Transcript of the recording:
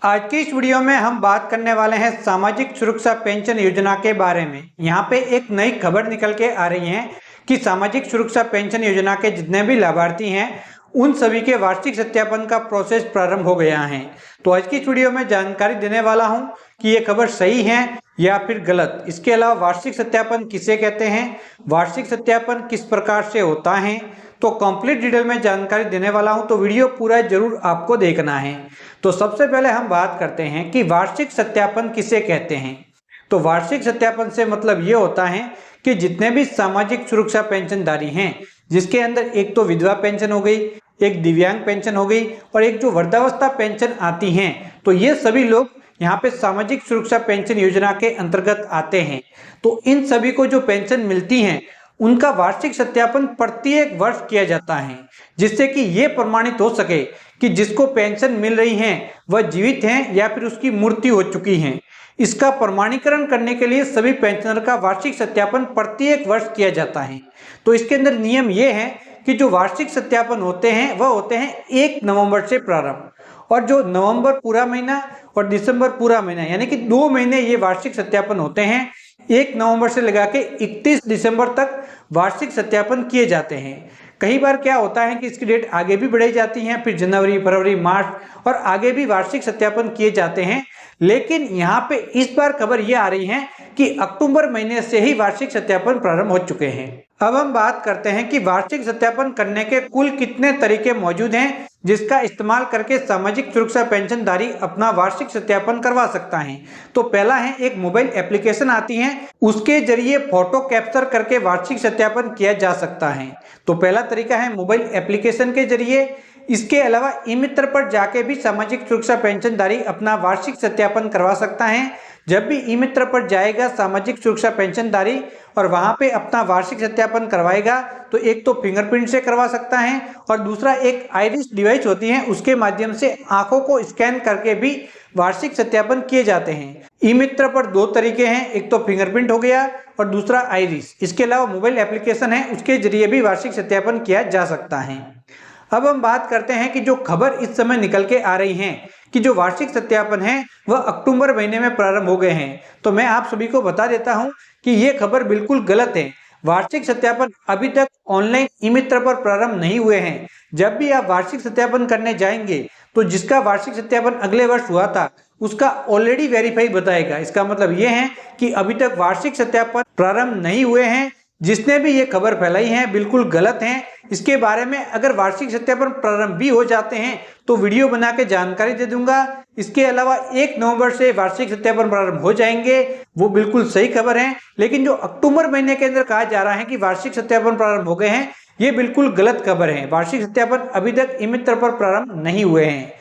आज की इस वीडियो में हम बात करने वाले हैं सामाजिक सुरक्षा पेंशन योजना के बारे में। यहाँ पे एक नई खबर निकल के आ रही है कि सामाजिक सुरक्षा पेंशन योजना के जितने भी लाभार्थी हैं उन सभी के वार्षिक सत्यापन का प्रोसेस प्रारंभ हो गया है। तो आज की इस वीडियो में जानकारी देने वाला हूँ कि ये खबर सही है या फिर गलत। इसके अलावा वार्षिक सत्यापन किसे कहते हैं, वार्षिक सत्यापन किस प्रकार से होता है, तो कंप्लीट डिटेल में जानकारी देने वाला हूं, तो वीडियो पूरा जरूर आपको देखना है। तो सबसे पहले हम बात करते हैं कि वार्षिक सत्यापन किसे कहते हैं। तो वार्षिक सत्यापन से मतलब ये होता है कि जितने भी सामाजिक सुरक्षा पेंशनधारी हैं, जिसके अंदर एक तो विधवा पेंशन हो गई, एक दिव्यांग पेंशन हो गई और एक जो वृद्धावस्था पेंशन आती हैं, तो ये सभी लोग यहाँ पे सामाजिक सुरक्षा पेंशन योजना के अंतर्गत आते हैं। तो इन सभी को जो पेंशन मिलती हैं उनका वार्षिक सत्यापन प्रत्येक वर्ष किया जाता है, जिससे कि ये प्रमाणित हो सके कि जिसको पेंशन मिल रही है वह जीवित हैं या फिर उसकी मृत्यु हो चुकी है। इसका प्रमाणीकरण करने के लिए सभी पेंशनर का वार्षिक सत्यापन प्रत्येक वर्ष किया जाता है। तो इसके अंदर नियम ये है कि जो वार्षिक सत्यापन होते हैं वह होते हैं 1 नवंबर से प्रारंभ, और जो नवंबर पूरा महीना और दिसंबर पूरा महीना यानी कि 2 महीने ये वार्षिक सत्यापन होते हैं। 1 नवंबर से लगा के 31 दिसंबर तक वार्षिक सत्यापन किए जाते हैं। कई बार क्या होता है कि इसकी डेट आगे भी बढ़ाई जाती है, फिर जनवरी, फरवरी, मार्च और आगे भी वार्षिक सत्यापन किए जाते हैं। लेकिन यहाँ पे इस बार खबर ये आ रही है कि अक्टूबर महीने से ही वार्षिक सत्यापन प्रारंभ हो चुके हैं। अब हम बात करते हैं कि वार्षिक सत्यापन करने के कुल कितने तरीके मौजूद हैं जिसका इस्तेमाल करके सामाजिक सुरक्षा पेंशनधारी अपना वार्षिक सत्यापन करवा सकता है। तो पहला है, एक मोबाइल एप्लीकेशन आती है, उसके जरिए फोटो कैप्चर करके वार्षिक सत्यापन किया जा सकता है। तो पहला तरीका है मोबाइल एप्लीकेशन के जरिए। इसके अलावा ई मित्र पर जाके भी सामाजिक सुरक्षा पेंशनधारी अपना वार्षिक सत्यापन करवा सकता है। जब भी ई मित्र पर जाएगा सामाजिक सुरक्षा पेंशनधारी और वहां पे अपना वार्षिक सत्यापन करवाएगा, तो एक तो फिंगरप्रिंट से करवा सकता है और दूसरा एक आइरिस डिवाइस होती है, उसके माध्यम से आंखों को स्कैन करके भी वार्षिक सत्यापन किए जाते हैं। ई मित्र पर 2 तरीके हैं, एक तो फिंगरप्रिंट हो गया और दूसरा आइरिस। इसके अलावा मोबाइल एप्लीकेशन है, उसके जरिए भी वार्षिक सत्यापन किया जा सकता है। अब हम बात करते हैं कि जो खबर इस समय निकल के आ रही है कि जो वार्षिक सत्यापन है वह अक्टूबर महीने में प्रारंभ हो गए हैं, तो मैं आप सभी को बता देता हूं कि ये खबर बिल्कुल गलत है। वार्षिक सत्यापन अभी तक ऑनलाइन ई मित्र पर प्रारंभ नहीं हुए हैं। जब भी आप वार्षिक सत्यापन करने जाएंगे तो जिसका वार्षिक सत्यापन अगले वर्ष हुआ था उसका ऑलरेडी वेरीफाई बताएगा। इसका मतलब ये है कि अभी तक वार्षिक सत्यापन प्रारंभ नहीं हुए हैं। जिसने भी ये खबर फैलाई है बिल्कुल गलत है। इसके बारे में अगर वार्षिक सत्यापन प्रारंभ भी हो जाते हैं तो वीडियो बना के जानकारी दे दूंगा। इसके अलावा 1 नवंबर से वार्षिक सत्यापन प्रारंभ हो जाएंगे, वो बिल्कुल सही खबर है। लेकिन जो अक्टूबर महीने के अंदर कहा जा रहा है कि वार्षिक सत्यापन प्रारंभ हो गए हैं, ये बिल्कुल गलत खबर है। वार्षिक सत्यापन अभी तक ई मित्र पर प्रारंभ नहीं हुए हैं।